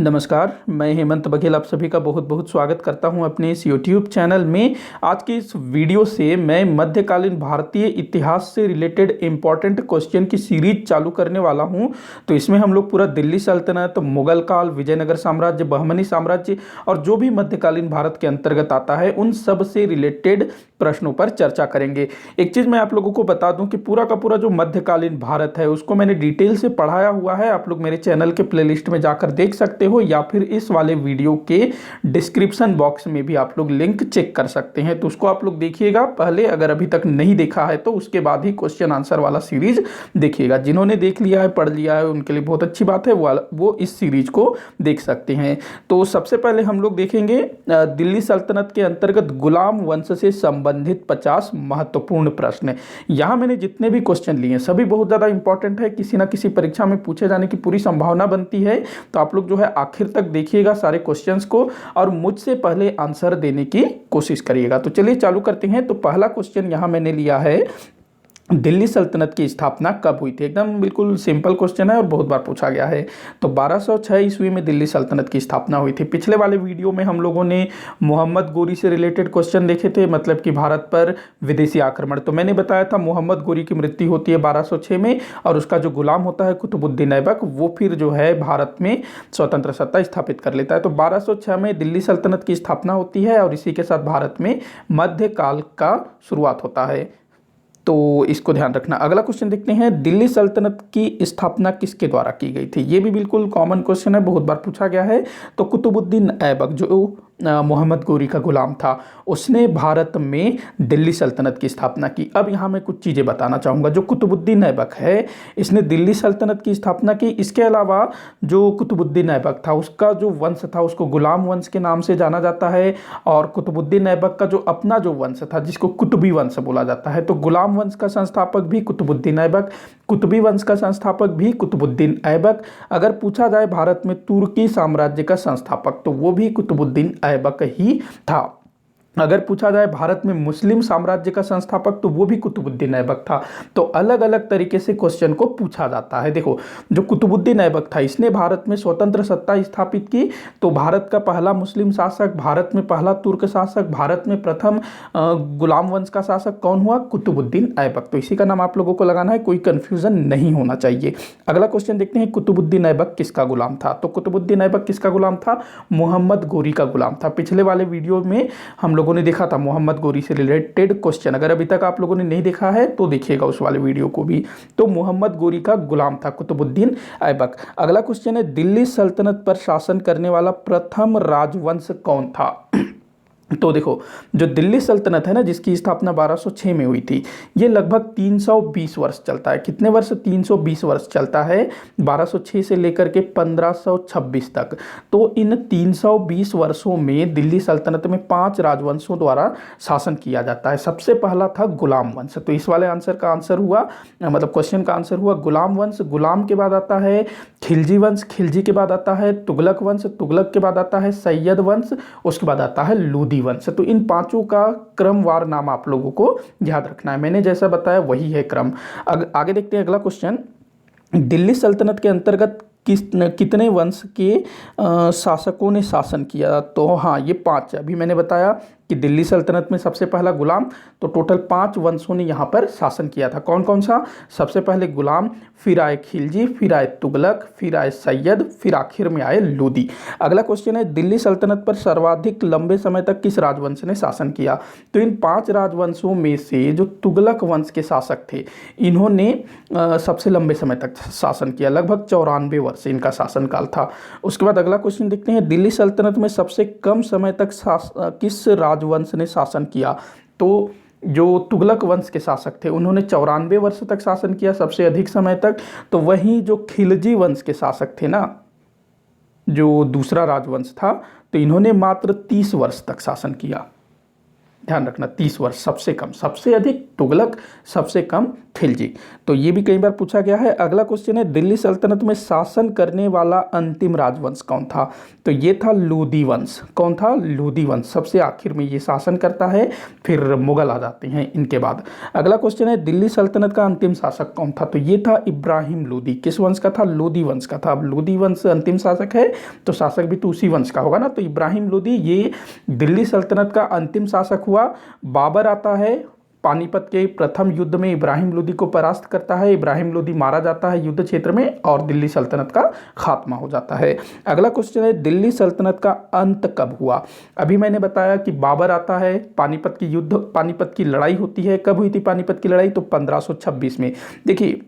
नमस्कार, मैं हेमंत बघेल आप सभी का बहुत बहुत स्वागत करता हूं अपने इस YouTube चैनल में। आज की इस वीडियो से मैं मध्यकालीन भारतीय इतिहास से रिलेटेड इम्पॉर्टेंट क्वेश्चन की सीरीज चालू करने वाला हूं। तो इसमें हम लोग पूरा दिल्ली सल्तनत, मुगल काल, विजयनगर साम्राज्य, बहमनी साम्राज्य और जो भी मध्यकालीन भारत के अंतर्गत आता है उन सब से रिलेटेड प्रश्नों पर चर्चा करेंगे। एक चीज़ मैं आप लोगों को बता दूं कि पूरा का पूरा जो मध्यकालीन भारत है उसको मैंने डिटेल से पढ़ाया हुआ है। आप लोग मेरे चैनल के प्लेलिस्ट में जाकर देख सकते हो या फिर इस वाले वीडियो के डिस्क्रिप्शन बॉक्स में भी आप लोग लिंक चेक कर सकते हैं, तो उसको आप लोग देखिएगा पहले। अगर अभी तक नहीं देखा है तो उसके बाद ही क्वेश्चन आंसर वाला सीरीज देखिएगा। जिन्होंने देख लिया है, पढ़ लिया है, उनके लिए बहुत अच्छी बात है, वो इस सीरीज को देख सकते हैं। तो सबसे पहले हम लोग देखेंगे दिल्ली सल्तनत के अंतर्गत गुलाम वंश से संबंधित 50 महत्वपूर्ण प्रश्न। यहाँ मैंने जितने भी क्वेश्चन लिए हैं सभी बहुत ज़्यादा इंपॉर्टेंट है, किसी ना किसी परीक्षा में पूछे जाने की पूरी संभावना बनती है। तो आप लोग जो है आखिर तक देखिएगा सारे क्वेश्चंस को और मुझसे पहले आंसर देने की कोशिश करिएगा। तो चलिए चालू करते हैं। तो पहला क्वेश्चन यहाँ मैंने लिया है, दिल्ली सल्तनत की स्थापना कब हुई थी। एकदम बिल्कुल सिंपल क्वेश्चन है और बहुत बार पूछा गया है। तो 1206 ईस्वी में दिल्ली सल्तनत की स्थापना हुई थी। पिछले वाले वीडियो में हम लोगों ने मोहम्मद गोरी से रिलेटेड क्वेश्चन देखे थे, मतलब कि भारत पर विदेशी आक्रमण। तो मैंने बताया था मोहम्मद गोरी की मृत्यु होती है 1206 में और उसका जो गुलाम होता है कुतुबुद्दीन ऐबक, वो फिर जो है भारत में स्वतंत्र सत्ता स्थापित कर लेता है। तो 1206 में दिल्ली सल्तनत की स्थापना होती है और इसी के साथ भारत में मध्यकाल का शुरुआत होता है। तो इसको ध्यान रखना। अगला क्वेश्चन देखते हैं, दिल्ली सल्तनत की स्थापना किसके द्वारा की गई थी। ये भी बिल्कुल कॉमन क्वेश्चन है, बहुत बार पूछा गया है। तो कुतुबुद्दीन ऐबक जो मोहम्मद गोरी का गुलाम था, उसने भारत में दिल्ली सल्तनत की स्थापना की। अब यहाँ मैं कुछ चीज़ें बताना चाहूँगा। जो कुतुबुद्दीन ऐबक है इसने दिल्ली सल्तनत की स्थापना की। इसके अलावा जो कुतुबुद्दीन ऐबक था उसका जो वंश था उसको गुलाम वंश के नाम से जाना जाता है। और कुतुबुद्दीन ऐबक का जो अपना जो वंश था जिसको कुतुबी वंश बोला जाता है, तो गुलाम वंश का संस्थापक भी कुतुबुद्दीन ऐबक, कुतुबी वंश का संस्थापक भी कुतुबुद्दीन ऐबक। अगर पूछा जाए भारत में तुर्की साम्राज्य का संस्थापक तो वो भी कुतुबुद्दीन ऐबक ही था। अगर पूछा जाए भारत में मुस्लिम साम्राज्य का संस्थापक तो वो भी कुतुबुद्दीन ऐबक था। तो अलग अलग तरीके से क्वेश्चन को पूछा जाता है। देखो, जो कुतुबुद्दीन ऐबक था इसने भारत में स्वतंत्र सत्ता स्थापित की। तो भारत का पहला मुस्लिम शासक, भारत में पहला तुर्क शासक, भारत में प्रथम गुलाम वंश का शासक कौन हुआ? कुतुबुद्दीन ऐबक। तो इसी का नाम आप लोगों को लगाना है, कोई कंफ्यूजन नहीं होना चाहिए। अगला क्वेश्चन देखते हैं, कुतुबुद्दीन ऐबक किसका गुलाम था। तो कुतुबुद्दीन ऐबक किसका गुलाम था? मोहम्मद गोरी का गुलाम था। पिछले वाले वीडियो में हम लोगों ने देखा था मोहम्मद गोरी से रिलेटेड क्वेश्चन। अगर अभी तक आप लोगों ने नहीं देखा है तो देखिएगा उस वाले वीडियो को भी। तो मोहम्मद गोरी का गुलाम था कुतुबुद्दीन ऐबक। अगला क्वेश्चन है, दिल्ली सल्तनत पर शासन करने वाला प्रथम राजवंश कौन था। तो देखो, जो दिल्ली सल्तनत है ना जिसकी स्थापना 1206 में हुई थी, ये लगभग 320 वर्ष चलता है। कितने वर्ष? 320 वर्ष चलता है, 1206 से लेकर के 1526 तक। तो इन 320 वर्षों में दिल्ली सल्तनत में 5 राजवंशों द्वारा शासन किया जाता है। सबसे पहला था गुलाम वंश। तो इस वाले आंसर का आंसर हुआ, मतलब क्वेश्चन का आंसर हुआ गुलाम वंश। गुलाम के बाद आता है खिलजी वंश, खिलजी के बाद आता है तुगलक वंश, तुगलक के बाद आता है सैयद वंश, उसके बाद आता है लोदी वंश। तो इन पांचों का क्रमवार नाम आप लोगों को याद रखना है। मैंने जैसा बताया वही है क्रम। आगे देखते हैं अगला क्वेश्चन, दिल्ली सल्तनत के अंतर्गत कितने वंश के शासकों ने शासन किया। तो हाँ, ये 5। अभी मैंने बताया कि दिल्ली सल्तनत में सबसे पहला गुलाम, तो टोटल 5 वंशों ने यहाँ पर शासन किया था। कौन कौन सा? सबसे पहले गुलाम, फिर आए खिलजी, फिर आए तुगलक, फिर आए सैयद, फिर आखिर में आए लोदी। अगला क्वेश्चन है, दिल्ली सल्तनत पर सर्वाधिक लंबे समय तक किस राजवंश ने शासन किया। तो इन 5 राजवंशों में से जो तुगलक वंश के शासक थे इन्होंने सबसे लंबे समय तक शासन किया, लगभग 94 वर्ष इनका शासनकाल था। उसके बाद अगला क्वेश्चन देखते हैं, दिल्ली सल्तनत में सबसे कम समय तक किस राजवंश ने शासन किया। तो जो तुगलक वंश के शासक थे उन्होंने 94 वर्ष तक शासन किया, सबसे अधिक समय तक। तो वहीं जो खिलजी वंश के शासक थे ना, जो दूसरा राजवंश था, तो इन्होंने मात्र 30 वर्ष तक शासन किया। ध्यान रखना 30 वर्ष सबसे कम, सबसे अधिक तुगलक, सबसे कम खिलजी। तो ये भी कई बार पूछा गया है। अगला क्वेश्चन है दिल्ली सल्तनत में शासन करने वाला अंतिम राजवंश कौन था? तो ये था लोदी वंश। कौन था? लोदी वंश। सबसे आखिर में ये शासन करता है, फिर मुगल आ जाते हैं इनके बाद। अगला क्वेश्चन है दिल्ली सल्तनत का अंतिम शासक कौन था? तो ये था इब्राहिम लोदी। किस वंश का था? लोदी वंश का था। अब लोदी वंश अंतिम शासक है तो शासक भी तो उसी वंश का होगा ना। तो इब्राहिम लोदी ये दिल्ली सल्तनत का अंतिम शासक हुआ। बाबर आता है, पानीपत के प्रथम युद्ध में इब्राहिम लोदी को परास्त करता है। इब्राहिम लोदी मारा जाता है युद्ध क्षेत्र में और दिल्ली सल्तनत का खात्मा हो जाता है। अगला क्वेश्चन है दिल्ली सल्तनत का अंत कब हुआ? अभी मैंने बताया कि बाबर आता है, पानीपत की युद्ध, पानीपत की लड़ाई होती है। कब हुई थी पानीपत की लड़ाई? तो 1526 में। देखिए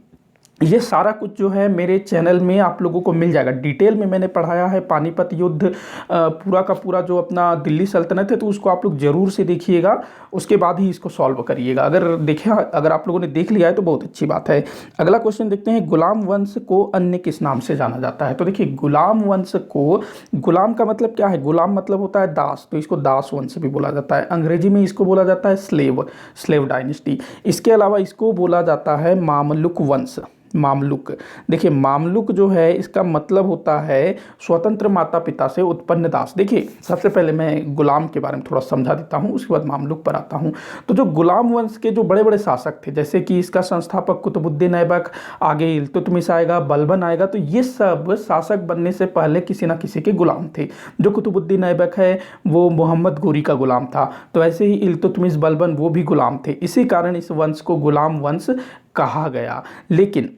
ये सारा कुछ जो है मेरे चैनल में आप लोगों को मिल जाएगा। डिटेल में मैंने पढ़ाया है पानीपत युद्ध, पूरा का पूरा जो अपना दिल्ली सल्तनत है, तो उसको आप लोग जरूर से देखिएगा, उसके बाद ही इसको सॉल्व करिएगा। अगर आप लोगों ने देख लिया है तो बहुत अच्छी बात है। अगला क्वेश्चन देखते हैं गुलाम वंश को अन्य किस नाम से जाना जाता है? तो देखिए गुलाम वंश को, गुलाम का मतलब क्या है? गुलाम मतलब होता है दास, तो इसको दास वंश भी बोला जाता है। अंग्रेजी में इसको बोला जाता है स्लेव डायनेस्टी। इसके अलावा इसको बोला जाता है मामलुक वंश। मामलुक, देखिए मामलुक जो है इसका मतलब होता है स्वतंत्र माता पिता से उत्पन्न दास। देखिए सबसे पहले मैं गुलाम के बारे में थोड़ा समझा देता हूँ, उसके बाद मामलुक पर आता हूँ। तो जो गुलाम वंश के जो बड़े बड़े शासक थे, जैसे कि इसका संस्थापक कुतुबुद्दीन ऐबक, आगे इल्तुतमिश आएगा, बलबन आएगा, तो ये सब शासक बनने से पहले किसी ना किसी के गुलाम थे। जो कुतुबुद्दीन ऐबक है वो मोहम्मद गोरी का गुलाम था, तो ऐसे ही इल्तुतमिश, बलबन वो भी गुलाम थे। इसी कारण इस वंश को गुलाम वंश कहा गया। लेकिन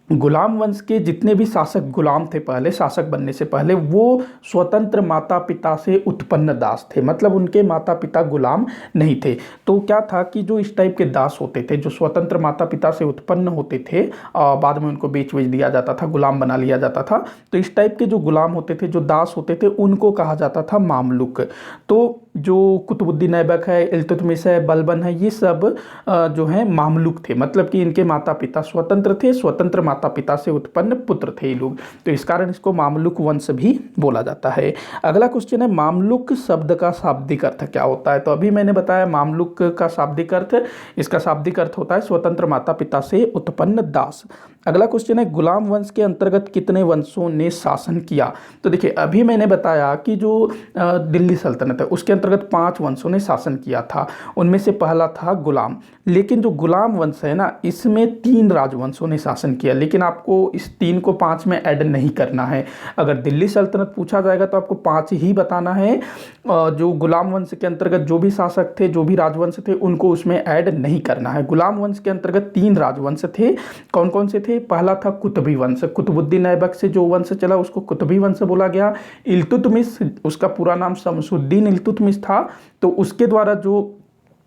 गुलाम वंश के जितने भी शासक गुलाम थे पहले, शासक बनने से पहले, वो स्वतंत्र माता पिता से उत्पन्न दास थे, मतलब उनके माता पिता गुलाम नहीं थे। तो क्या था कि जो इस टाइप के दास होते थे, जो स्वतंत्र माता पिता से उत्पन्न होते थे, बाद में उनको बेच दिया जाता था, गुलाम बना लिया जाता था, तो इस टाइप के जो गुलाम होते थे, जो दास होते थे, उनको कहा जाता था मामलुक। तो जो कुतुबुद्दीन ऐबक है, इल्तुतमिश है, बलबन है, ये सब जो हैं मामलुक थे, मतलब कि इनके माता पिता स्वतंत्र थे, स्वतंत्र माता पिता से उत्पन्न पुत्र थे ये लोग, तो इस कारण इसको मामलुक वंश भी बोला जाता है। अगला क्वेश्चन है मामलुक शब्द का शाब्दिक अर्थ क्या होता है? तो अभी मैंने बताया मामलुक का शाब्दिक अर्थ, इसका शाब्दिक अर्थ होता है स्वतंत्र माता पिता से उत्पन्न दास। अगला क्वेश्चन है गुलाम वंश के अंतर्गत कितने वंशों ने शासन किया? तो देखिए अभी मैंने बताया कि जो दिल्ली सल्तनत है उसके अंतर्गत 5 वंशों ने शासन किया था, उनमें से पहला था गुलाम। लेकिन जो गुलाम वंश है ना, इसमें 3 राजवंशों ने शासन किया, लेकिन आपको इस 3 को 5 में ऐड नहीं करना है। अगर दिल्ली सल्तनत पूछा जाएगा तो आपको 5 ही बताना है। जो गुलाम वंश के अंतर्गत जो भी शासक थे, जो भी राजवंश थे, उनको उसमें ऐड नहीं करना है। गुलाम वंश के अंतर्गत 3 राजवंश थे। कौन कौन से थे? पहला था कुतुबी वंश, कुतुबुद्दीन ऐबक से जो वंश चला उसको कुतुबी वंश बोला गया। इल्तुतमिश, उसका पूरा नाम शमसुद्दीन इल्तुतमिश था, तो उसके द्वारा जो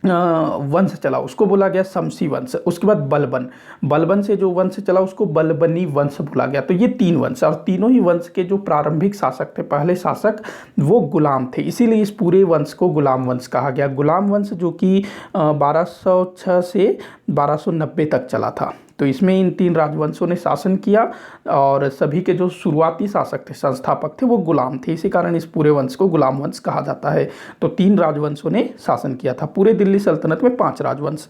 वंश चला उसको बोला गया शमसी वंश। उसके बाद बलबन, बलबन से जो वंश चला उसको बलबनी वंश बोला गया। तो ये 3 वंश, और तीनों ही वंश के जो प्रारंभिक शासक थे, पहले शासक, वो गुलाम थे, इसीलिए इस पूरे वंश को गुलाम वंश कहा गया। गुलाम वंश जो कि 1206 से 1290 तक चला था। तो इसमें इन 3 राजवंशों ने शासन किया और सभी के जो शुरुआती शासक थे, संस्थापक थे, वो गुलाम थे, इसी कारण इस पूरे वंश को गुलाम वंश कहा जाता है। तो 3 राजवंशों ने शासन किया था। पूरे दिल्ली सल्तनत में 5 राजवंश।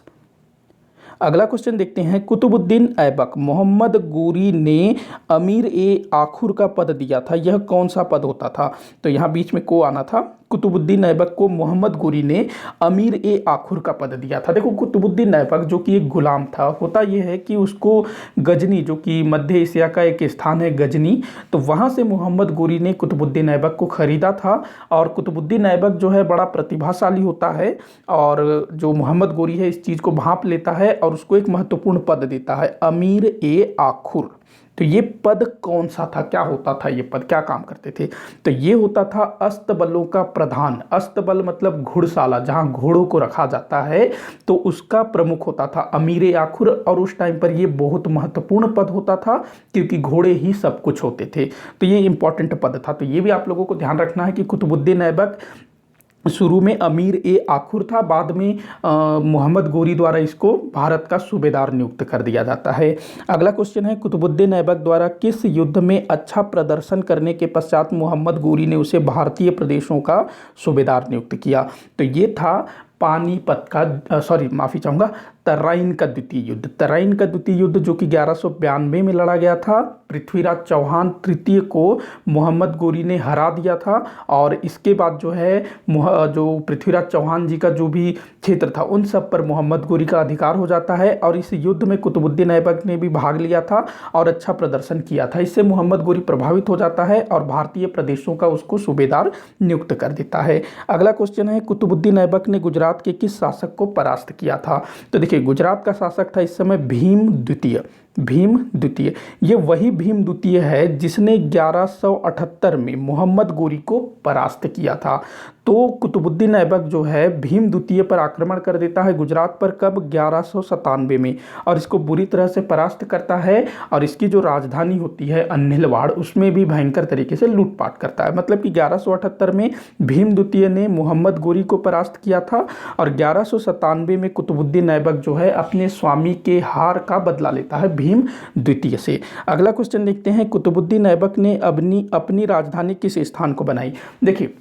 अगला क्वेश्चन देखते हैं कुतुबुद्दीन ऐबक मोहम्मद गोरी ने अमीर ए आखुर का पद दिया था, यह कौन सा पद होता था? तो यहाँ बीच में को आना था। कुतुबुद्दीन ऐबक को मोहम्मद गोरी ने अमीर ए आखुर का पद दिया था। देखो कुतुबुद्दीन ऐबक जो कि एक गुलाम था, होता यह है कि उसको गजनी, जो कि मध्य एशिया का एक स्थान है गजनी, तो वहाँ से मोहम्मद गोरी ने कुतुबुद्दीन ऐबक को खरीदा था। और कुतुबुद्दीन ऐबक जो है बड़ा प्रतिभाशाली होता है, और जो मोहम्मद गोरी है इस चीज़ को भांप लेता है और उसको एक महत्वपूर्ण पद देता है, अमीर ए आखुर। तो ये पद कौन सा था, क्या होता था ये पद, क्या काम करते थे? तो ये होता था अस्तबलों का प्रधान। अस्तबल मतलब घुड़शाला, जहाँ घोड़ों को रखा जाता है, तो उसका प्रमुख होता था अमीर आखुर। और उस टाइम पर ये बहुत महत्वपूर्ण पद होता था, क्योंकि घोड़े ही सब कुछ होते थे। तो ये इंपॉर्टेंट पद था। तो ये भी आप लोगों को ध्यान रखना है कि कुतुबुद्दीन ऐबक शुरू में अमीर ए आखुर था, बाद में मोहम्मद गोरी द्वारा इसको भारत का सूबेदार नियुक्त कर दिया जाता है। अगला क्वेश्चन है कुतुबुद्दीन ऐबक द्वारा किस युद्ध में अच्छा प्रदर्शन करने के पश्चात मोहम्मद गोरी ने उसे भारतीय प्रदेशों का सूबेदार नियुक्त किया? तो ये था पानीपत का माफ़ी चाहूँगा, तराइन का द्वितीय युद्ध। तराइन का द्वितीय युद्ध जो कि 1192 में लड़ा गया था। पृथ्वीराज चौहान तृतीय को मोहम्मद गोरी ने हरा दिया था और इसके बाद जो है जो पृथ्वीराज चौहान जी का जो भी क्षेत्र था उन सब पर मोहम्मद गोरी का अधिकार हो जाता है। और इस युद्ध में कुतुबुद्दीन ऐबक ने भी भाग लिया था और अच्छा प्रदर्शन किया था। इससे मोहम्मद गोरी प्रभावित हो जाता है और भारतीय प्रदेशों का उसको सूबेदार नियुक्त कर देता है। अगला क्वेश्चन है, कुतुबुद्दीन ऐबक ने गुजरात के किस शासक को परास्त किया था? तो देखिए, गुजरात का शासक था इस समय भीम द्वितीय। भीम द्वितीय, ये वही भीम द्वितीय है जिसने 1178 में मोहम्मद गोरी को परास्त किया था। तो कुतुबुद्दीन ऐबक जो है भीम द्वितीय पर आक्रमण कर देता है गुजरात पर, कब? 1197 में, और इसको बुरी तरह से परास्त करता है। और इसकी जो राजधानी होती है अन्हिलवाड़, उसमें भी भयंकर तरीके से लूटपाट करता है। मतलब कि 1178 में भीम द्वितीय ने मोहम्मद गोरी को परास्त किया था और 1197 में कुतुबुद्दीन ऐबक जो है अपने स्वामी के हार का बदला लेता है भीम द्वितीय से। अगला क्वेश्चन देखते हैं, कुतुबुद्दीन ऐबक ने अपनी राजधानी किस स्थान को बनाई? देखिए,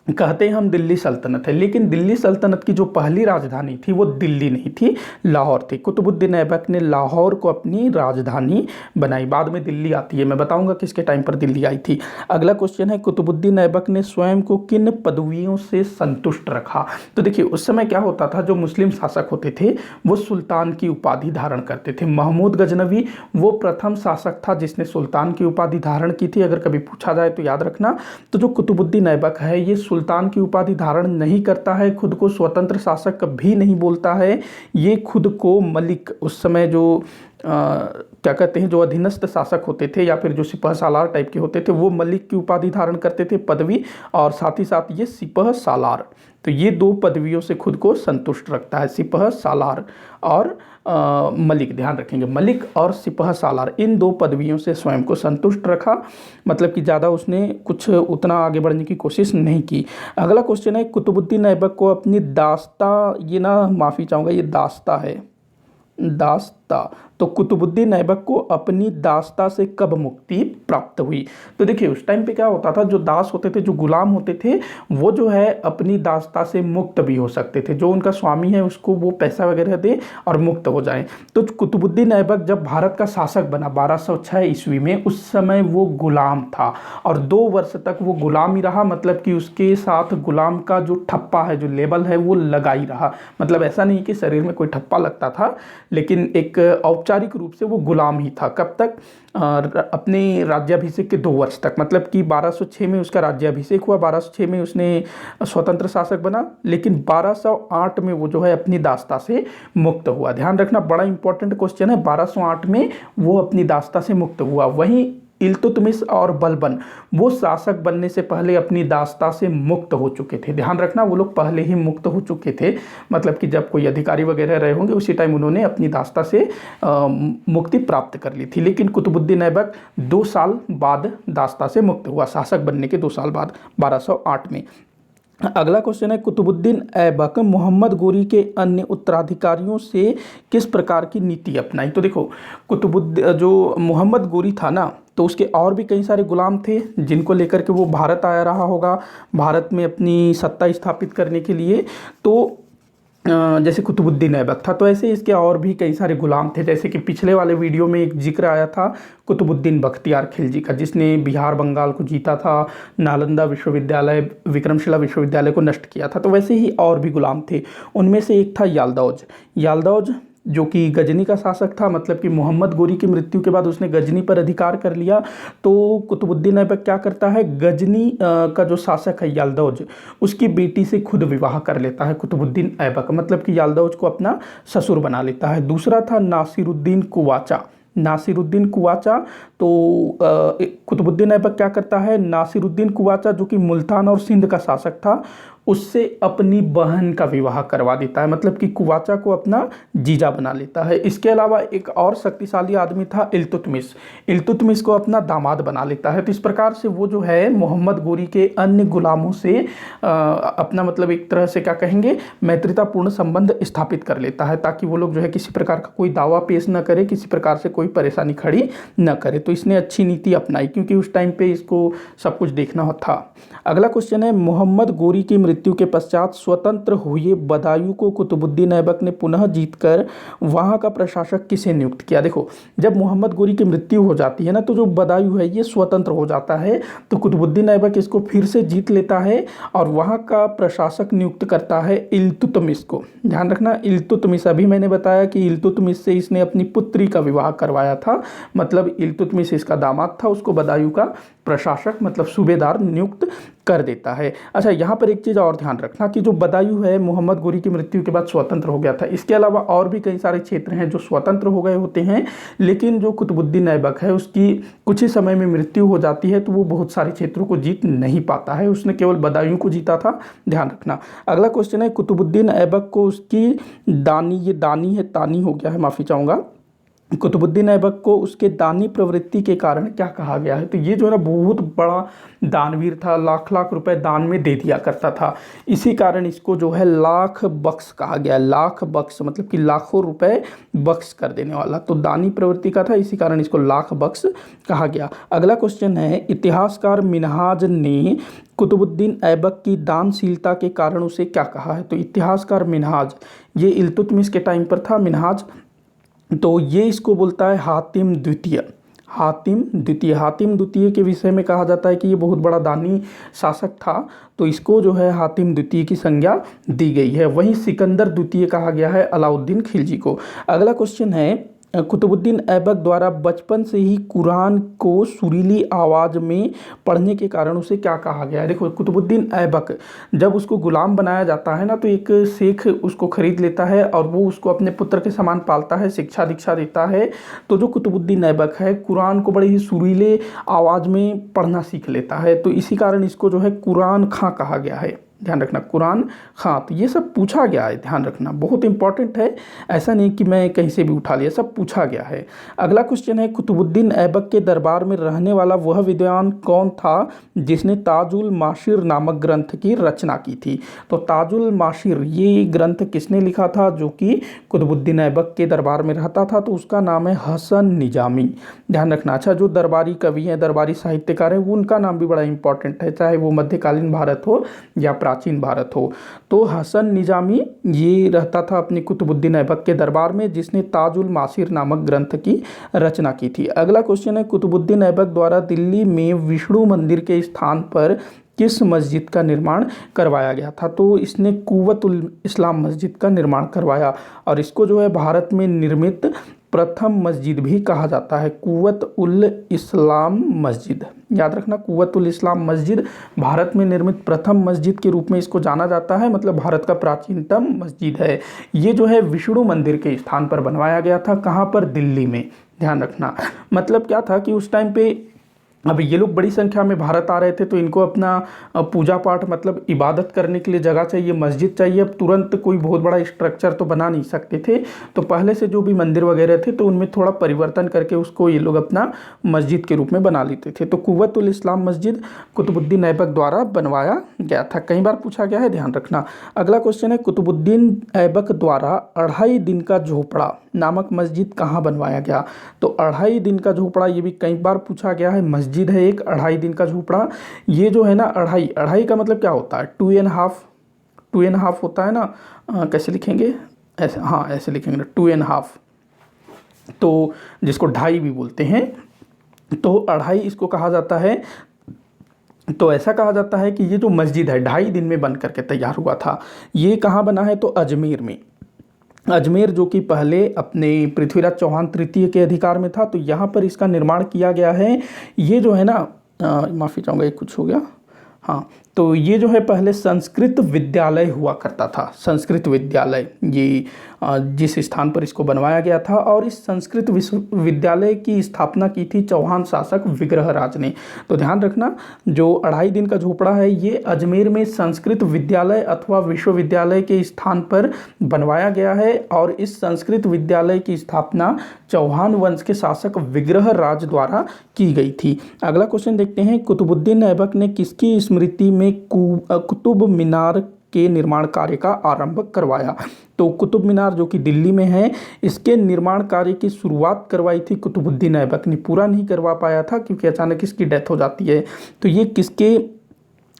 कहते हैं हम दिल्ली सल्तनत है, लेकिन दिल्ली सल्तनत की जो पहली राजधानी थी वो दिल्ली नहीं थी, लाहौर थी। कुतुबुद्दीन ऐबक ने लाहौर को अपनी राजधानी बनाई। बाद में दिल्ली आती है, मैं बताऊंगा किसके टाइम पर दिल्ली आई थी। अगला क्वेश्चन है, कुतुबुद्दीन ऐबक ने स्वयं को किन पदवियों से संतुष्ट रखा? तो देखिए, उस समय क्या होता था, जो मुस्लिम शासक होते थे वो सुल्तान की उपाधि धारण करते थे। महमूद गजनवी वो प्रथम शासक था जिसने सुल्तान की उपाधि धारण की थी। अगर कभी पूछा जाए तो याद रखना। तो जो कुतुबुद्दीन ऐबक है ये सुल्तान की उपाधि धारण नहीं करता है, खुद को स्वतंत्र शासक कभी नहीं बोलता है। ये खुद को मलिक, उस समय जो क्या कहते हैं, जो अधीनस्थ शासक होते थे या फिर जो सिपह सालार टाइप के होते थे वो मलिक की उपाधि धारण करते थे पदवी, और साथ ही साथ ये सिपह सालार। तो ये दो पदवियों से खुद को संतुष्ट रखता है, सिपह सालार और मलिक। ध्यान रखेंगे, मलिक और सिपह सालार, इन दो पदवियों से स्वयं को संतुष्ट रखा। मतलब कि ज़्यादा उसने कुछ उतना आगे बढ़ने की कोशिश नहीं की। अगला क्वेश्चन है, कुतुबुद्दीन ऐबक को अपनी दास्ता, ये ना माफ़ी चाहूँगा, ये दास्ता है, दास्ता। तो कुतुबुद्दीन ऐबक को अपनी दास्ता से कब मुक्ति प्राप्त हुई? तो देखिए, उस टाइम पे क्या होता था, जो दास होते थे, जो गुलाम होते थे, वो जो है अपनी दास्ता से मुक्त भी हो सकते थे। जो उनका स्वामी है उसको वो पैसा वगैरह दे और मुक्त हो जाए। तो कुतुबुद्दीन ऐबक जब भारत का शासक बना 1206 ईस्वी में, उस समय वो गुलाम था और 2 वर्ष तक वो गुलाम ही रहा। मतलब कि उसके साथ गुलाम का जो ठप्पा है, जो लेबल है, वो लगा ही रहा। मतलब ऐसा नहीं कि शरीर में कोई ठप्पा लगता था, लेकिन एक औपचारिक रूप से वो गुलाम ही था। कब तक? अपने राज्याभिषेक के 2 वर्ष तक। मतलब कि 1206 में उसका राज्याभिषेक हुआ, 1206 में उसने स्वतंत्र शासक बना, लेकिन 1208 में वो जो है अपनी दास्ता से मुक्त हुआ। ध्यान रखना, बड़ा इंपॉर्टेंट क्वेश्चन है। 1208 में वो अपनी दास्ता से मुक्त हुआ। वहीं इल्तुतमिश और बलबन वो शासक बनने से पहले अपनी दास्ता से मुक्त हो चुके थे। ध्यान रखना, वो लोग पहले ही मुक्त हो चुके थे। मतलब कि जब कोई अधिकारी वगैरह रहे होंगे उसी टाइम उन्होंने अपनी दास्ता से मुक्ति प्राप्त कर ली थी। लेकिन कुतुबुद्दीन ऐबक 2 साल बाद दास्ता से मुक्त हुआ, शासक बनने के 2 साल बाद, 1208 में। अगला क्वेश्चन है, कुतुबुद्दीन ऐबक मोहम्मद गोरी के अन्य उत्तराधिकारियों से किस प्रकार की नीति अपनाई? तो देखो, जो मोहम्मद गोरी था ना, तो उसके और भी कई सारे गुलाम थे जिनको लेकर के वो भारत आया रहा होगा, भारत में अपनी सत्ता स्थापित करने के लिए। तो जैसे कुतुबुद्दीन ऐबक था, तो ऐसे इसके और भी कई सारे गुलाम थे। जैसे कि पिछले वाले वीडियो में एक जिक्र आया था कुतुबुद्दीन बख्तियार खिलजी का, जिसने बिहार बंगाल को जीता था, नालंदा विश्वविद्यालय, विक्रमशिला विश्वविद्यालय को नष्ट किया था। तो वैसे ही और भी गुलाम थे। उनमें से एक था यालदौज। यालदौज जो कि गजनी का शासक था। मतलब कि मोहम्मद गोरी की मृत्यु के बाद उसने गजनी पर अधिकार कर लिया। तो कुतुबुद्दीन ऐबक क्या करता है, गजनी का जो शासक है यालदौज, उसकी बेटी से खुद विवाह कर लेता है कुतुबुद्दीन ऐबक। मतलब कि यालदौज को अपना ससुर बना लेता है। दूसरा था नासिरुद्दीन कुवाचा। नासिरुद्दीन कुवाचा, तो कुतुबुद्दीन ऐबक क्या करता है, नासिरुद्दीन कुवाचा जो कि मुल्तान और सिंध का शासक था, उससे अपनी बहन का विवाह करवा देता है। मतलब कि कुवाचा को अपना जीजा बना लेता है। इसके अलावा एक और शक्तिशाली आदमी था इल्तुतमिश। इल्तुतमिश को अपना दामाद बना लेता है। तो इस प्रकार से वो जो है मोहम्मद गोरी के अन्य गुलामों से अपना मतलब एक तरह से क्या कहेंगे, मैत्रीतापूर्ण संबंध स्थापित कर लेता है, ताकि वो लोग जो है किसी प्रकार का कोई दावा पेश न करे, किसी प्रकार से कोई परेशानी खड़ी न करे। तो इसने अच्छी नीति अपनाई, क्योंकि उस टाइम पे इसको सब कुछ देखना था। अगला क्वेश्चन है, मोहम्मद गोरी की मृत्यु के पश्चात स्वतंत्र हुए बदायूं को कुतुबुद्दीन ऐबक ने पुनः जीतकर वहां का प्रशासक किसे नियुक्त किया। देखो, जब मोहम्मद गोरी की मृत्यु हो जाती है ना, तो जो बदायूं है ये स्वतंत्र हो जाता है, तो कुतुबुद्दीन ऐबक इसको फिर से जीत लेता है और वहां का प्रशासक नियुक्त करता है इल्तुतमिश को। ध्यान रखना, इल्तुतमिश, अभी मैंने बताया कि इल्तुतमिश से इसने अपनी पुत्री का विवाह करवाया था, मतलब इल्तुतमिश इसका दामाद था, उसको बदायूं का प्रशासक मतलब सूबेदार नियुक्त कर देता है। अच्छा, यहाँ पर एक चीज़ और ध्यान रखना कि जो बदायूं है मोहम्मद गोरी की मृत्यु के बाद स्वतंत्र हो गया था। इसके अलावा और भी कई सारे क्षेत्र हैं जो स्वतंत्र हो गए होते हैं, लेकिन जो कुतुबुद्दीन ऐबक है उसकी कुछ ही समय में मृत्यु हो जाती है, तो वो बहुत सारे क्षेत्रों को जीत नहीं पाता है, उसने केवल बदायूं को जीता था। ध्यान रखना। अगला क्वेश्चन है, कुतुबुद्दीन ऐबक को उसकी दानी, ये दानी है, तानी हो गया है, माफ़ी चाहूँगा, कुतुबुद्दीन ऐबक को उसके दानी प्रवृत्ति के कारण क्या कहा गया है। तो ये जो है ना बहुत बड़ा दानवीर था, लाख लाख रुपए दान में दे दिया करता था, इसी कारण इसको जो है लाख बख्श कहा गया। लाख बख्श मतलब कि लाखों रुपए बख्श कर देने वाला, तो दानी प्रवृत्ति का था, इसी कारण इसको लाख बख्श कहा गया। अगला क्वेश्चन है, इतिहासकार मिनहाज ने कुतुबुद्दीन ऐबक की दानशीलता के कारण उसे क्या कहा है। तो इतिहासकार मिनहाज, ये इल्तुतमिश के टाइम पर था मिनहाज, तो ये इसको बोलता है हातिम द्वितीय। हातिम द्वितीय, हातिम द्वितीय के विषय में कहा जाता है कि ये बहुत बड़ा दानी शासक था, तो इसको जो है हातिम द्वितीय की संज्ञा दी गई है। वहीं सिकंदर द्वितीय कहा गया है अलाउद्दीन खिलजी को। अगला क्वेश्चन है, कुतुबुद्दीन ऐबक द्वारा बचपन से ही कुरान को सुरीली आवाज़ में पढ़ने के कारण उसे क्या कहा गया है। देखो, कुतुबुद्दीन ऐबक जब उसको गुलाम बनाया जाता है ना, तो एक शेख उसको खरीद लेता है और वो उसको अपने पुत्र के समान पालता है, शिक्षा दीक्षा देता है। तो जो कुतुबुद्दीन ऐबक है कुरान को बड़े ही सुरीले आवाज़ में पढ़ना सीख लेता है, तो इसी कारण इसको जो है कुरान खां कहा गया है। ध्यान रखना, कुरान खां। तो ये सब पूछा गया है, ध्यान रखना, बहुत इंपॉर्टेंट है, ऐसा नहीं कि मैं कहीं से भी उठा लिया, सब पूछा गया है। अगला क्वेश्चन है, कुतुबुद्दीन ऐबक के दरबार में रहने वाला वह विद्वान कौन था जिसने ताजुल माशिर नामक ग्रंथ की रचना की थी। तो ताजुल माशिर ये ग्रंथ किसने लिखा था, जो कि कुतुबुद्दीन ऐबक के दरबार में रहता था, तो उसका नाम है हसन निजामी। ध्यान रखना। अच्छा, जो दरबारी कवि हैं, दरबारी साहित्यकार हैं, उनका नाम भी बड़ा इंपॉर्टेंट है, चाहे वो मध्यकालीन भारत हो या प्राचीन भारत हो। तो हसन निजामी ये रहता था अपनी कुतुबुद्दीन ऐबक के दरबार में, जिसने ताजुल मासिर नामक ग्रंथ की रचना की थी। अगला क्वेश्चन है, कुतुबुद्दीन ऐबक द्वारा दिल्ली में विष्णु मंदिर के स्थान पर किस मस्जिद का निर्माण करवाया गया था। तो इसने कुव्वतुल इस्लाम मस्जिद का निर्माण करवाया, और इसको जो है भारत में निर्मित प्रथम मस्जिद भी कहा जाता है, कुव्वत उल इस्लाम मस्जिद। याद रखना, कुव्वत उल इस्लाम मस्जिद भारत में निर्मित प्रथम मस्जिद के रूप में इसको जाना जाता है, मतलब भारत का प्राचीनतम मस्जिद है। ये जो है विष्णु मंदिर के स्थान पर बनवाया गया था, कहाँ पर, दिल्ली में। ध्यान रखना, मतलब क्या था कि उस टाइम पे अब ये लोग बड़ी संख्या में भारत आ रहे थे, तो इनको अपना पूजा पाठ मतलब इबादत करने के लिए जगह चाहिए, मस्जिद चाहिए। अब तुरंत कोई बहुत बड़ा स्ट्रक्चर तो बना नहीं सकते थे, तो पहले से जो भी मंदिर वगैरह थे तो उनमें थोड़ा परिवर्तन करके उसको ये लोग अपना मस्जिद के रूप में बना लेते थे। तो कुव्वतुल इस्लाम मस्जिद कुतुबुद्दीन ऐबक द्वारा बनवाया गया था, कई बार पूछा गया है, ध्यान रखना। अगला क्वेश्चन है, कुतुबुद्दीन ऐबक द्वारा 2.5 दिन का झोपड़ा नामक मस्जिद कहाँ बनवाया गया। तो 2.5 दिन का झोपड़ा ये भी कई बार पूछा गया है, मस्जिद है एक 2.5 दिन का झोपड़ा। ये जो है ना, अढ़ाई का मतलब क्या होता है, 2.5 होता है ना, कैसे लिखेंगे, ऐसे, हाँ ऐसे लिखेंगे ना, 2.5, तो जिसको 2.5 भी बोलते हैं, तो 2.5 इसको कहा जाता है। तो ऐसा कहा जाता है कि ये जो मस्जिद है 2.5 दिन में बन करके तैयार हुआ था। ये कहाँ बना है, तो अजमेर में। अजमेर जो कि पहले अपने पृथ्वीराज चौहान तृतीय के अधिकार में था, तो यहाँ पर इसका निर्माण किया गया है। ये जो है ना, माफ़ी चाहूँगा, ये कुछ हो गया, हाँ, तो ये जो है पहले संस्कृत विद्यालय हुआ करता था, संस्कृत विद्यालय, ये जिस स्थान पर इसको बनवाया गया था, और इस संस्कृत विश्वविद्यालय की स्थापना की थी चौहान शासक विग्रहराज ने। तो ध्यान रखना, जो 2.5 दिन का झोपड़ा है ये अजमेर में संस्कृत विद्यालय अथवा विश्वविद्यालय के स्थान पर बनवाया गया है, और इस संस्कृत विद्यालय की स्थापना चौहान वंश के शासक विग्रहराज द्वारा की गई थी। अगला क्वेश्चन देखते हैं, कुतुबुद्दीन ऐबक ने किसकी स्मृति में कुतुब मीनार के निर्माण कार्य का आरंभ करवाया। तो कुतुब मीनार जो कि दिल्ली में है, इसके निर्माण कार्य की शुरुआत करवाई थी कुतुबुद्दीन ऐबक ने, पूरा नहीं करवा पाया था क्योंकि अचानक इसकी डेथ हो जाती है। तो ये किसके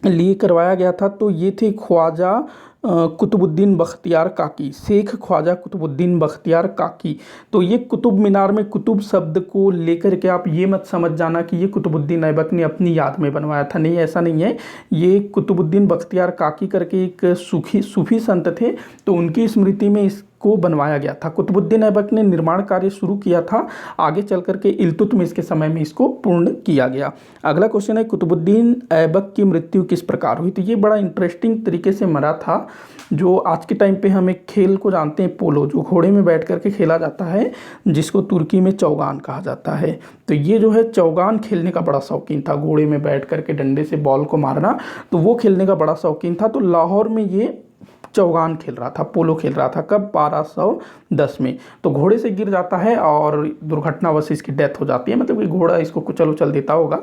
लिए करवाया गया था, तो ये थे ख्वाजा कुतुबुद्दीन बख्तियार काकी, शेख ख्वाजा कुतुबुद्दीन बख्तियार काकी। तो ये कुतुब मीनार में कुतुब शब्द को लेकर के आप ये मत समझ जाना कि ये कुतुबुद्दीन ऐबक ने अपनी याद में बनवाया था, नहीं, ऐसा नहीं है। ये कुतुबुद्दीन बख्तियार काकी करके एक सूफी संत थे, तो उनकी स्मृति में को बनवाया गया था। कुतुबुद्दीन ऐबक ने निर्माण कार्य शुरू किया था, आगे चल करके इल्तुतमिश के समय में इसको पूर्ण किया गया। अगला क्वेश्चन है, कुतुबुद्दीन ऐबक की मृत्यु किस प्रकार हुई? तो ये बड़ा इंटरेस्टिंग तरीके से मरा था। जो आज के टाइम पे हम एक खेल को जानते हैं, पोलो, जो घोड़े में बैठ करके खेला जाता है, जिसको तुर्की में चौगान कहा जाता है। तो ये जो है चौगान खेलने का बड़ा शौकीन था, घोड़े में बैठ करके डंडे से बॉल को मारना, तो वो खेलने का बड़ा शौकीन था। तो लाहौर में ये चौगान खेल रहा था, पोलो खेल रहा था। कब? 1210 में। तो घोड़े से गिर जाता है और दुर्घटनावश इसकी डेथ हो जाती है, मतलब कि घोड़ा इसको कुचल उचल देता होगा,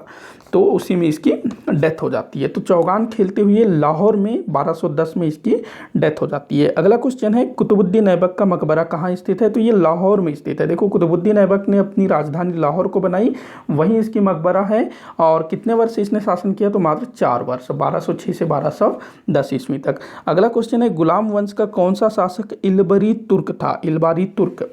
तो उसी में इसकी डेथ हो जाती है। तो चौगान खेलते हुए लाहौर में 1210 में इसकी डेथ हो जाती है। अगला क्वेश्चन है, कुतुबुद्दीन ऐबक का मकबरा कहाँ स्थित है? तो ये लाहौर में स्थित है। देखो, कुतुबुद्दीन ऐबक ने अपनी राजधानी लाहौर को बनाई, वहीं इसकी मकबरा है। और कितने वर्ष इसने शासन किया? तो मात्र 4 वर्ष, 1206 से 1210 ईस्वी तक। अगला क्वेश्चन है, गुलाम वंश का कौन सा शासक इल्बरी तुर्क था? इल्बारी तुर्क,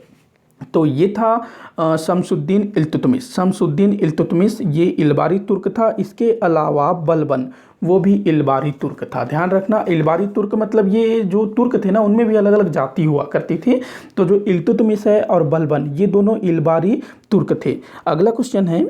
तो ये था शमसुद्दीन इल्तुतमिश। शमसुद्दीन इल्तुतमिश ये इल्बारी तुर्क था। इसके अलावा बलबन, वो भी इल्बारी तुर्क था। ध्यान रखना, इल्बारी तुर्क मतलब ये जो तुर्क थे ना, उनमें भी अलग अलग जाति हुआ करती थी। तो जो इल्तुतमिश है और बलबन, ये दोनों इल्बारी तुर्क थे। अगला क्वेश्चन है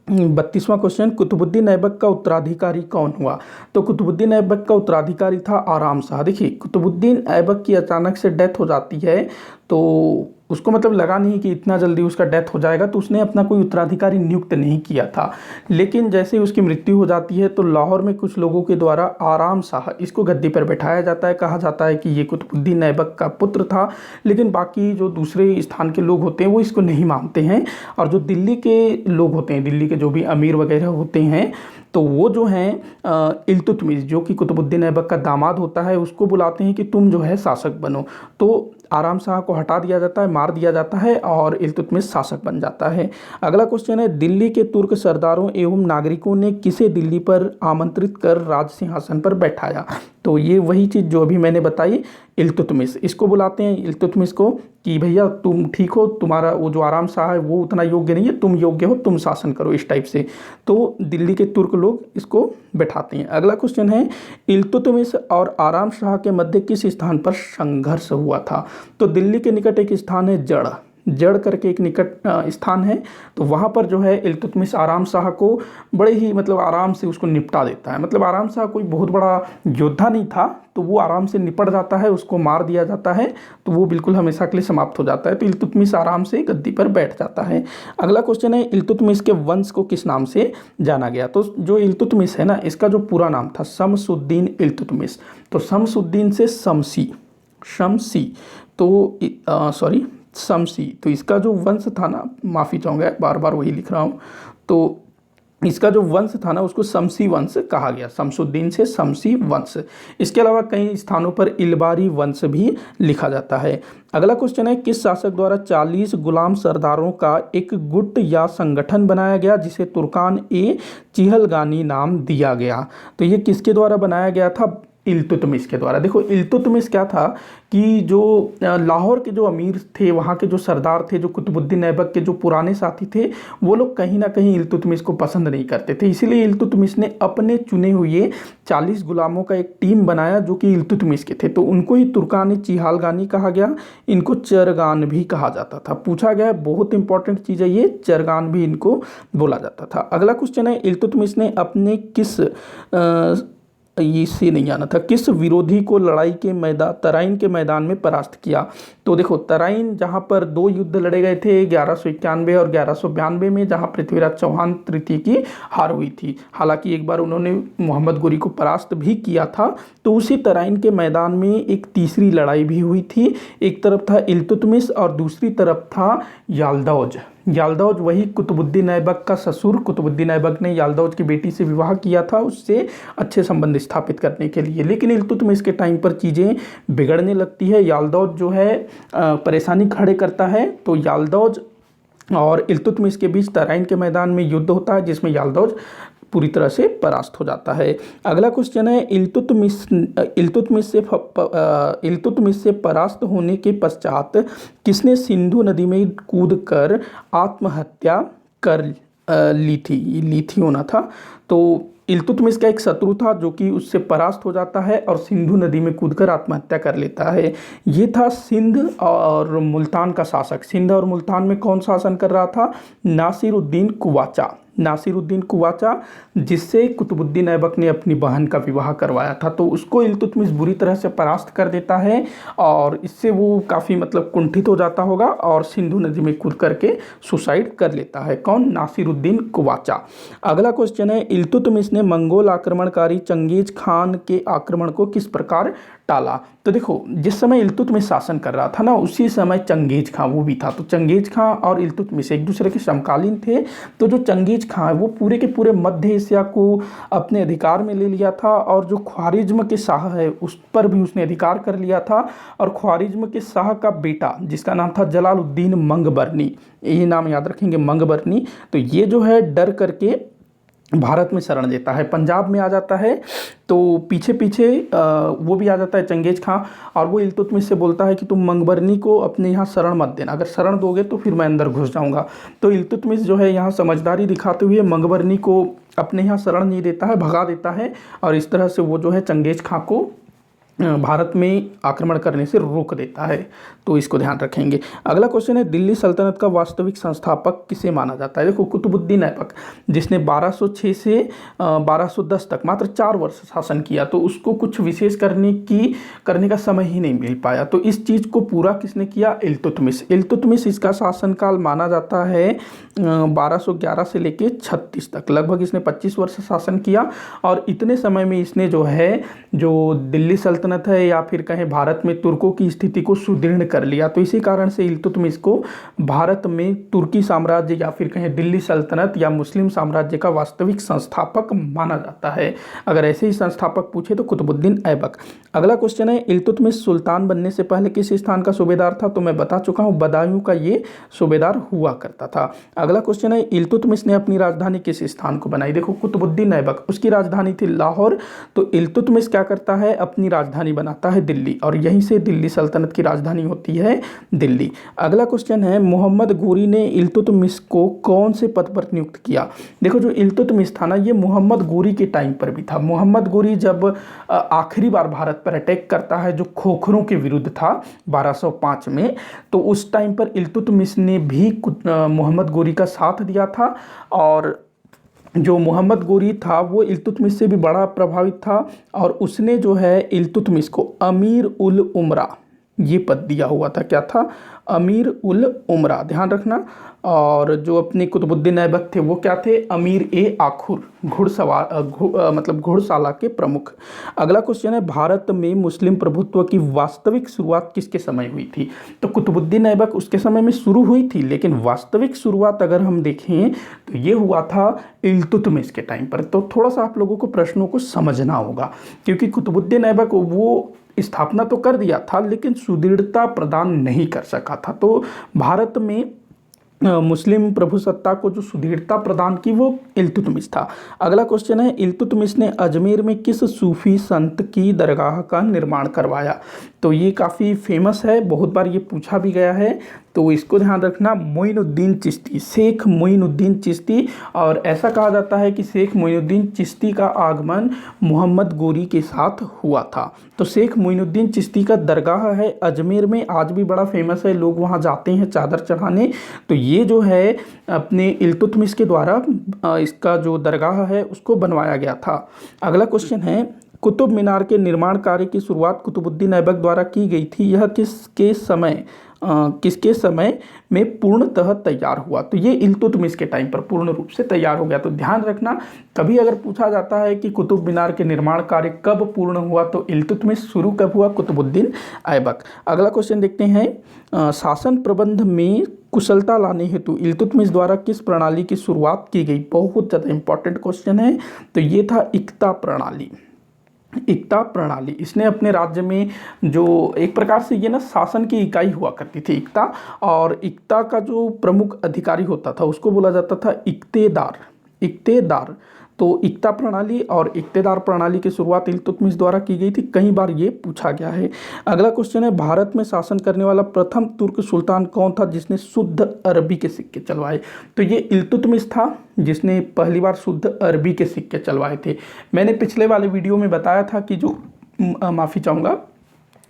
32वां क्वेश्चन, कुतुबुद्दीन ऐबक का उत्तराधिकारी कौन हुआ? तो कुतुबुद्दीन ऐबक का उत्तराधिकारी था आराम शाह। देखिए, कुतुबुद्दीन ऐबक की अचानक से डेथ हो जाती है, तो उसको मतलब लगा नहीं कि इतना जल्दी उसका डेथ हो जाएगा, तो उसने अपना कोई उत्तराधिकारी नियुक्त नहीं किया था। लेकिन जैसे ही उसकी मृत्यु हो जाती है, तो लाहौर में कुछ लोगों के द्वारा आराम शाह इसको गद्दी पर बैठाया जाता है। कहा जाता है कि ये कुतुबुद्दीन ऐबक का पुत्र था, लेकिन बाकी जो दूसरे स्थान के लोग होते हैं वो इसको नहीं मानते हैं। और जो दिल्ली के लोग होते हैं, दिल्ली के जो भी अमीर वगैरह होते हैं, तो वो जो हैं इल्तुतमिश, जो कि कुतुबुद्दीन ऐबक का दामाद होता है, उसको बुलाते हैं कि तुम जो है शासक बनो। तो आराम शाह को हटा दिया जाता है, मार दिया जाता है, और इल्तुतमिश शासक बन जाता है। अगला क्वेश्चन है, दिल्ली के तुर्क सरदारों एवं नागरिकों ने किसे दिल्ली पर आमंत्रित कर राज सिंहासन पर बैठाया? तो ये वही चीज़ जो अभी मैंने बताई, इल्तुतमिश। इसको बुलाते हैं, इल्तुतमिश को, कि भैया तुम ठीक हो, तुम्हारा वो जो आराम शाह है वो उतना योग्य नहीं है, तुम योग्य हो, तुम शासन करो, इस टाइप से। तो दिल्ली के तुर्क लोग इसको बैठाते हैं। अगला क्वेश्चन है, इल्तुतमिश और आराम शाह के मध्य किस स्थान पर संघर्ष हुआ था? तो दिल्ली के निकट एक स्थान है जड़, जड़ करके एक निकट स्थान है। तो वहाँ पर जो है इल्तुतमिश आराम शाह को बड़े ही मतलब आराम से उसको निपटा देता है। मतलब आराम शाह कोई बहुत बड़ा योद्धा नहीं था, तो वो आराम से निपट जाता है, उसको मार दिया जाता है, तो वो बिल्कुल हमेशा के लिए समाप्त हो जाता है। तो इल्तुतमिश आराम से गद्दी पर बैठ जाता है। अगला क्वेश्चन है, इल्तुतमिश के वंश को किस नाम से जाना गया? तो जो इल्तुतमिश है ना, इसका जो पूरा नाम था शमसुद्दीन इल्तुतमिश। तो शमसुद्दीन से शमसी, शमसी, तो सॉरी शमसी, तो इसका जो वंश था ना, माफ़ी चाहूँगा, बार बार वही लिख रहा हूँ, तो इसका जो वंश था ना, उसको शमसी वंश कहा गया, शमसुद्दीन से शमसी वंश। इसके अलावा कई स्थानों पर इल्बारी वंश भी लिखा जाता है। अगला क्वेश्चन है, किस शासक द्वारा 40 गुलाम सरदारों का एक गुट या संगठन बनाया गया, जिसे तुर्कान ए चिहलगानी नाम दिया गया? तो ये किसके द्वारा बनाया गया था? इल्तुतमिश के द्वारा। देखो, इल्तुतमिश क्या था कि जो लाहौर के जो अमीर थे, वहाँ के जो सरदार थे, जो कुतुबुद्दीन ऐबक के जो पुराने साथी थे, वो लोग कहीं ना कहीं इल्तुतमिश को पसंद नहीं करते थे। इसीलिए इल्तुतमिश ने अपने चुने हुए 40 गुलामों का एक टीम बनाया, जो कि इल्तुतमिश के थे। तो उनको ही तुर्कान चिहालगानी कहा गया, इनको चरगान भी कहा जाता था। पूछा गया, बहुत इंपॉर्टेंट चीज़ है ये, चरगान भी इनको बोला जाता था। अगला क्वेश्चन है, इल्तुतमिश ने अपने किस इससे नहीं आना था, किस विरोधी को लड़ाई के मैदान, तराइन के मैदान में परास्त किया? तो देखो, तराइन जहाँ पर 2 युद्ध लड़े गए थे, 1191 और 1192 में, जहाँ पृथ्वीराज चौहान तृतीय की हार हुई थी। हालांकि एक बार उन्होंने मोहम्मद गोरी को परास्त भी किया था। तो उसी तराइन के मैदान में एक तीसरी लड़ाई भी हुई थी। एक तरफ था इल्तुतमिश और दूसरी तरफ था याल्दौज। याल्दौज वही कुतुबुद्दीन ऐबक का ससुर, कुतुबुद्दीन ऐबक ने याल्दौज की बेटी से विवाह किया था, उससे अच्छे संबंध स्थापित करने के लिए। लेकिन इल्तुतमिश के टाइम पर चीज़ें बिगड़ने लगती है, याल्दौज जो है परेशानी खड़े करता है। तो याल्दौज और इल्तुतमिश के बीच तराइन के मैदान में युद्ध होता है, जिसमें याल्दौज पूरी तरह से परास्त हो जाता है। अगला क्वेश्चन है, इल्तुतमिश से परास्त होने के पश्चात किसने सिंधु नदी में कूदकर आत्महत्या कर ली थी होना था। तो इल्तुतमिश का एक शत्रु था जो कि उससे परास्त हो जाता है और सिंधु नदी में कूदकर आत्महत्या कर लेता है। ये था सिंध और मुल्तान का शासक। सिंध और मुल्तान में कौन शासन कर रहा था? नासिरुद्दीन कुवाचा। नासिरुद्दीन कुवाचा, जिससे कुतुबुद्दीन ऐबक ने अपनी बहन का विवाह करवाया था। तो उसको इल्तुतमिश बुरी तरह से परास्त कर देता है और इससे वो काफ़ी मतलब कुंठित हो जाता होगा और सिंधु नदी में कूद करके सुसाइड कर लेता है। कौन? नासिरुद्दीन कुवाचा। अगला क्वेश्चन है, इल्तुतमिश ने मंगोल आक्रमणकारी चंगेज खान के आक्रमण को किस प्रकार टाला? तो देखो, जिस समय इल्तुतमिश शासन कर रहा था ना, उसी समय चंगेज खां वो भी था। तो चंगेज खां और इल्तुतमिश एक दूसरे के समकालीन थे। तो जो चंगेज खां है वो पूरे के पूरे मध्य एशिया को अपने अधिकार में ले लिया था और जो ख्वारिज्म के शाह है उस पर भी उसने अधिकार कर लिया था। और ख्वारिज्म के शाह का बेटा जिसका नाम था जलालुद्दीन मंगबरनी, यही नाम याद रखेंगे, मंगबरनी। तो ये जो है डर करके भारत में शरण देता है, पंजाब में आ जाता है। तो पीछे पीछे वो भी आ जाता है चंगेज खां और वो इल्तुतमिश से बोलता है कि तुम मंगबरनी को अपने यहाँ शरण मत देना, अगर शरण दोगे तो फिर मैं अंदर घुस जाऊँगा। तो इल्तुतमिश जो है यहाँ समझदारी दिखाते हुए मंगबरनी को अपने यहाँ शरण नहीं देता है, भगा देता है और इस तरह से वो जो है चंगेज खां को भारत में आक्रमण करने से रोक देता है। तो इसको ध्यान रखेंगे। अगला क्वेश्चन है, दिल्ली सल्तनत का वास्तविक संस्थापक किसे माना जाता है? देखो, कुतुबुद्दीन ऐबक, जिसने 1206 से 1210 तक मात्र 4 वर्ष शासन किया। तो उसको कुछ विशेष करने का समय ही नहीं मिल पाया। तो इस चीज़ को पूरा किसने किया? इल्तुतमिश। इल्तुतमिश, इसका शासनकाल माना जाता है 1211 से लेके 36 तक, लगभग इसने 25 वर्ष शासन किया। और इतने समय में इसने जो है जो दिल्ली सल्तनत है या फिर कहें भारत में तुर्कों की स्थिति को सुदृढ़ कर लिया। तो इसी कारण से इल्तुतमिश को भारत में तुर्की साम्राज्य या फिर कहें दिल्ली सल्तनत या मुस्लिम साम्राज्य का वास्तविक संस्थापक माना जाता है। अगर ऐसे ही संस्थापक पूछे तो कुतुबुद्दीन ऐबक। अगला क्वेश्चन है, इल्तुतमिश सुल्तान बनने से पहले किस स्थान का सूबेदार था? तो मैं बता चुका हूँ, बदायूं का ये सूबेदार हुआ करता था। अगला क्वेश्चन है, इल्तुतमिश ने अपनी राजधानी किस स्थान को बनाई? देखो, कुतुबुद्दीन ऐबक, उसकी राजधानी थी लाहौर। तो इल्तुतमिश क्या करता है? अपनी राजधानी बनाता है दिल्ली और यहीं से दिल्ली सल्तनत की राजधानी होती है दिल्ली। अगला क्वेश्चन है, मोहम्मद गोरी ने इल्तुतमिश को कौन से पद पर नियुक्त किया? देखो, जो इल्तुतमिश था ना, ये मोहम्मद गोरी के टाइम पर भी था। मोहम्मद गोरी जब आखिरी बार भारत पर अटैक करता है, जो खोखरों के विरुद्ध था 1205 में, तो उस टाइम पर इल्तुतमिश ने भी मोहम्मद गोरी का साथ दिया था। और जो मोहम्मद गोरी था वो इल्तुतमिश से भी बड़ा प्रभावित था और उसने जो है इल्तुतमिश को अमीर उल उमरा ये पद दिया हुआ था। क्या था? अमीर उल उमरा, ध्यान रखना। और जो अपने कुतुबुद्दीन ऐबक थे वो क्या थे? अमीर ए आखुर, मतलब घुड़साला के प्रमुख। अगला क्वेश्चन है, भारत में मुस्लिम प्रभुत्व की वास्तविक शुरुआत किसके समय हुई थी? तो कुतुबुद्दीन ऐबक उसके समय में शुरू हुई थी, लेकिन वास्तविक शुरुआत अगर हम देखें तो ये हुआ था इल्तुतमिश के टाइम पर। तो थोड़ा सा आप लोगों को प्रश्नों को समझना होगा, क्योंकि कुतुबुद्दीन ऐबक वो स्थापना तो कर दिया था लेकिन सुदृढ़ता प्रदान नहीं कर सका था। तो भारत में मुस्लिम प्रभुसत्ता को जो सुदृढ़ता प्रदान की वो इल्तुतमिश था। अगला क्वेश्चन है, इल्तुतमिश ने अजमेर में किस सूफी संत की दरगाह का निर्माण करवाया? तो ये काफ़ी फेमस है, बहुत बार ये पूछा भी गया है। तो इसको ध्यान रखना, मोइनुद्दीन चिश्ती, शेख मोइनुद्दीन चिश्ती। और ऐसा कहा जाता है कि शेख मोइनुद्दीन चिश्ती का आगमन मोहम्मद गोरी के साथ हुआ था। तो शेख मोइनुद्दीन चिश्ती का दरगाह है अजमेर में, आज भी बड़ा फेमस है, लोग वहाँ जाते हैं चादर चढ़ाने। तो ये जो है अपने इल्तुतमिश के द्वारा इसका जो दरगाह है उसको बनवाया गया था। अगला क्वेश्चन है, कुतुब मीनार के निर्माण कार्य की शुरुआत कुतुबुद्दीन ऐबक द्वारा की गई थी, यह किसके समय में पूर्णतः तैयार हुआ? तो ये इल्तुतमिश के टाइम पर पूर्ण रूप से तैयार हो गया। तो ध्यान रखना, कभी अगर पूछा जाता है कि कुतुब मीनार के निर्माण कार्य कब पूर्ण हुआ, तो इल्तुतमिश शुरू कब हुआ? कुतुबुद्दीन ऐबक। अगला क्वेश्चन देखते हैं, शासन प्रबंध में कुशलता लाने हेतु इल्तुतमिश द्वारा किस प्रणाली की शुरुआत की गई? बहुत ज़्यादा इंपॉर्टेंट क्वेश्चन है। तो ये था इक्ता प्रणाली। इक्ता प्रणाली, इसने अपने राज्य में जो एक प्रकार से ये ना शासन की इकाई हुआ करती थी इक्ता, और इक्ता का जो प्रमुख अधिकारी होता था उसको बोला जाता था इक्तेदार। इक्तेदार। तो इक्ता प्रणाली और इक्तेदार प्रणाली की शुरुआत इल्तुतमिश द्वारा की गई थी, कई बार ये पूछा गया है। अगला क्वेश्चन है, भारत में शासन करने वाला प्रथम तुर्क सुल्तान कौन था जिसने शुद्ध अरबी के सिक्के चलवाए? तो ये इल्तुतमिश था जिसने पहली बार शुद्ध अरबी के सिक्के चलवाए थे। मैंने पिछले वाले वीडियो में बताया था कि माफ़ी चाहूँगा,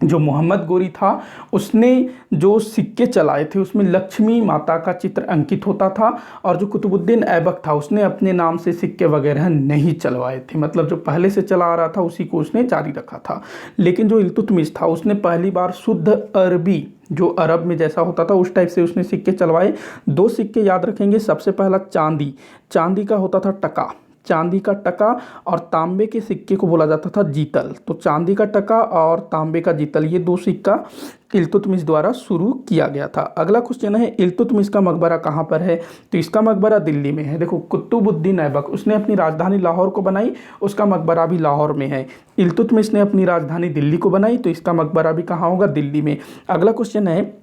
जो मोहम्मद गोरी था उसने जो सिक्के चलाए थे उसमें लक्ष्मी माता का चित्र अंकित होता था, और जो कुतुबुद्दीन ऐबक था उसने अपने नाम से सिक्के वगैरह नहीं चलवाए थे, मतलब जो पहले से चला आ रहा था उसी को उसने जारी रखा था। लेकिन जो इल्तुतमिश था उसने पहली बार शुद्ध अरबी, जो अरब में जैसा होता था उस टाइप से उसने सिक्के चलवाए। 2 सिक्के याद रखेंगे, सबसे पहला चांदी का होता था टका, चांदी का टका, और तांबे के सिक्के को बोला जाता था जीतल। तो चांदी का टका और तांबे का जीतल, ये 2 सिक्का इल्तुतमिश द्वारा शुरू किया गया था। अगला क्वेश्चन है, इल्तुतमिश का मकबरा कहाँ पर है? तो इसका मकबरा दिल्ली में है। देखो, कुतुबुद्दीन ऐबक उसने अपनी राजधानी लाहौर को बनाई, उसका मकबरा भी लाहौर में है। इल्तुतमिश ने अपनी राजधानी दिल्ली को बनाई, तो इसका मकबरा भी कहाँ होगा? दिल्ली में। अगला क्वेश्चन है,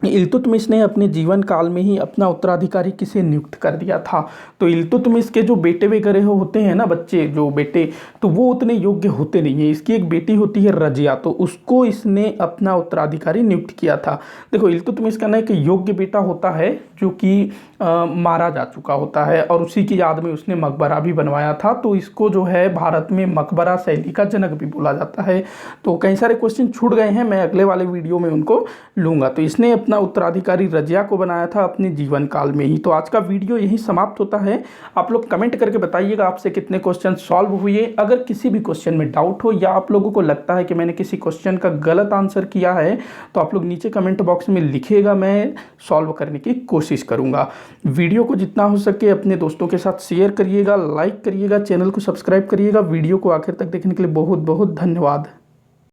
इल्तुतमिश ने अपने जीवन काल में ही अपना उत्तराधिकारी किसे नियुक्त कर दिया था? तो इल्तुतमिश के जो बेटे वगैरह होते हैं ना, बच्चे जो बेटे, तो वो उतने योग्य होते नहीं है। इसकी एक बेटी होती है रजिया, तो उसको इसने अपना उत्तराधिकारी नियुक्त किया था। देखो, इल्तुतमिश का ना एक योग्य बेटा होता है जो कि मारा जा चुका होता है, और उसी की याद में उसने मकबरा भी बनवाया था। तो इसको जो है भारत में मकबरा शैली का जनक भी बोला जाता है। तो कई सारे क्वेश्चन छूट गए हैं, मैं अगले वाले वीडियो में उनको लूँगा। तो इसने अपना उत्तराधिकारी रजिया को बनाया था अपने जीवन काल में ही। तो आज का वीडियो यही समाप्त होता है। आप लोग कमेंट करके बताइएगा आपसे कितने क्वेश्चन सॉल्व हुए। अगर किसी भी क्वेश्चन में डाउट हो या आप लोगों को लगता है कि मैंने किसी क्वेश्चन का गलत आंसर किया है, तो आप लोग नीचे कमेंट बॉक्स में लिखिएगा, मैं सॉल्व करने की कोशिश करूँगा। वीडियो को जितना हो सके अपने दोस्तों के साथ शेयर करिएगा, लाइक करिएगा, चैनल को सब्सक्राइब करिएगा। वीडियो को आखिर तक देखने के लिए बहुत बहुत धन्यवाद।